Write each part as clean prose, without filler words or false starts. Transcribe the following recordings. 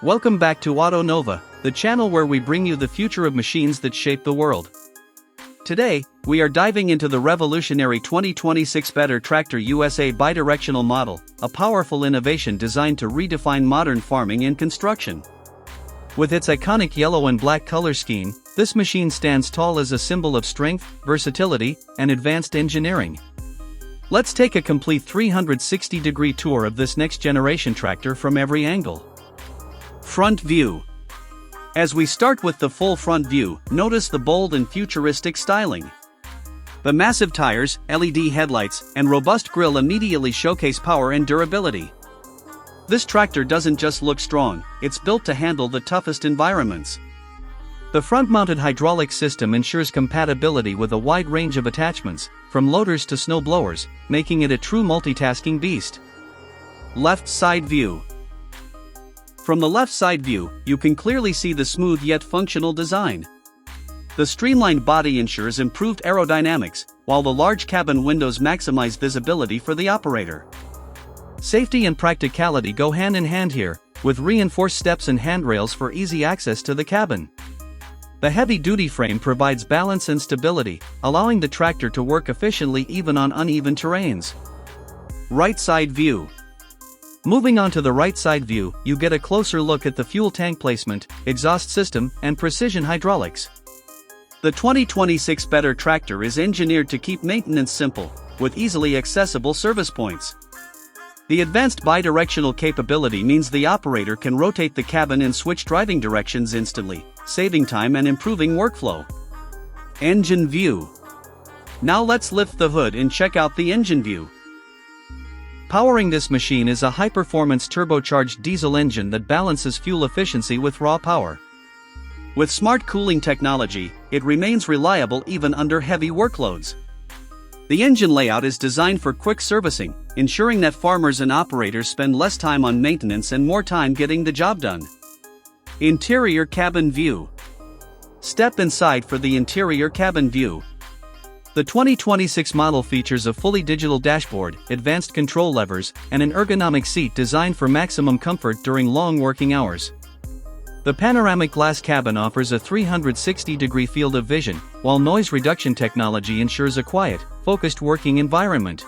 Welcome back to Auto Nova, the channel where we bring you the future of machines that shape the world. Today, we are diving into the revolutionary 2026 Better Tractor USA Bi-Directional model, a powerful innovation designed to redefine modern farming and construction. With its iconic yellow and black color scheme, this machine stands tall as a symbol of strength, versatility, and advanced engineering. Let's take a complete 360-degree tour of this next-generation tractor from every angle. Front view. As we start with the full front view, notice the bold and futuristic styling. The massive tires, LED headlights, and robust grille immediately showcase power and durability. This tractor doesn't just look strong, it's built to handle the toughest environments. The front-mounted hydraulic system ensures compatibility with a wide range of attachments, from loaders to snow blowers, making it a true multitasking beast. Left side view. From the left side view, you can clearly see the smooth yet functional design. The streamlined body ensures improved aerodynamics, while the large cabin windows maximize visibility for the operator. Safety and practicality go hand in hand here, with reinforced steps and handrails for easy access to the cabin. The heavy-duty frame provides balance and stability, allowing the tractor to work efficiently even on uneven terrains. Right side view. Moving on to the right side view, you get a closer look at the fuel tank placement, exhaust system, and precision hydraulics. The 2026 Better Tractor is engineered to keep maintenance simple, with easily accessible service points. The advanced bi-directional capability means the operator can rotate the cabin and switch driving directions instantly, saving time and improving workflow. Engine view. Now let's lift the hood and check out the engine view. Powering this machine is a high-performance turbocharged diesel engine that balances fuel efficiency with raw power. With smart cooling technology, it remains reliable even under heavy workloads. The engine layout is designed for quick servicing, ensuring that farmers and operators spend less time on maintenance and more time getting the job done. Interior cabin view. Step inside for the interior cabin view. The 2026 model features a fully digital dashboard, advanced control levers, and an ergonomic seat designed for maximum comfort during long working hours. The panoramic glass cabin offers a 360-degree field of vision, while noise reduction technology ensures a quiet, focused working environment.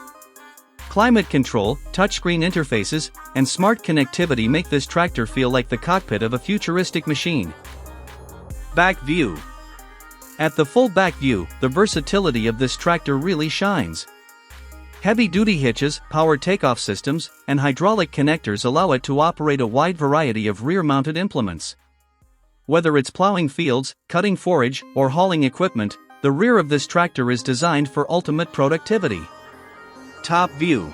Climate control, touchscreen interfaces, and smart connectivity make this tractor feel like the cockpit of a futuristic machine. Back view. At the full back view, the versatility of this tractor really shines. Heavy-duty hitches, power takeoff systems, and hydraulic connectors allow it to operate a wide variety of rear-mounted implements. Whether it's plowing fields, cutting forage, or hauling equipment, the rear of this tractor is designed for ultimate productivity. Top view.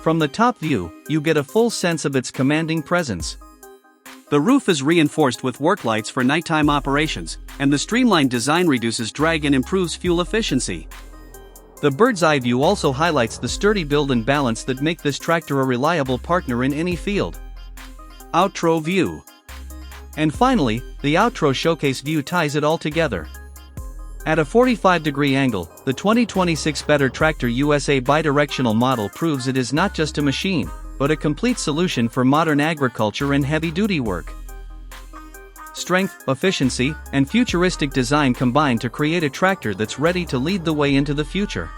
From the top view, you get a full sense of its commanding presence. The roof is reinforced with work lights for nighttime operations, and the streamlined design reduces drag and improves fuel efficiency. The bird's eye view also highlights the sturdy build and balance that make this tractor a reliable partner in any field. Outro view. And finally, the outro showcase view ties it all together. At a 45-degree angle, the 2026 Better Tractor USA Bi-Directional model proves it is not just a machine, but a complete solution for modern agriculture and heavy-duty work. Strength, efficiency, and futuristic design combine to create a tractor that's ready to lead the way into the future.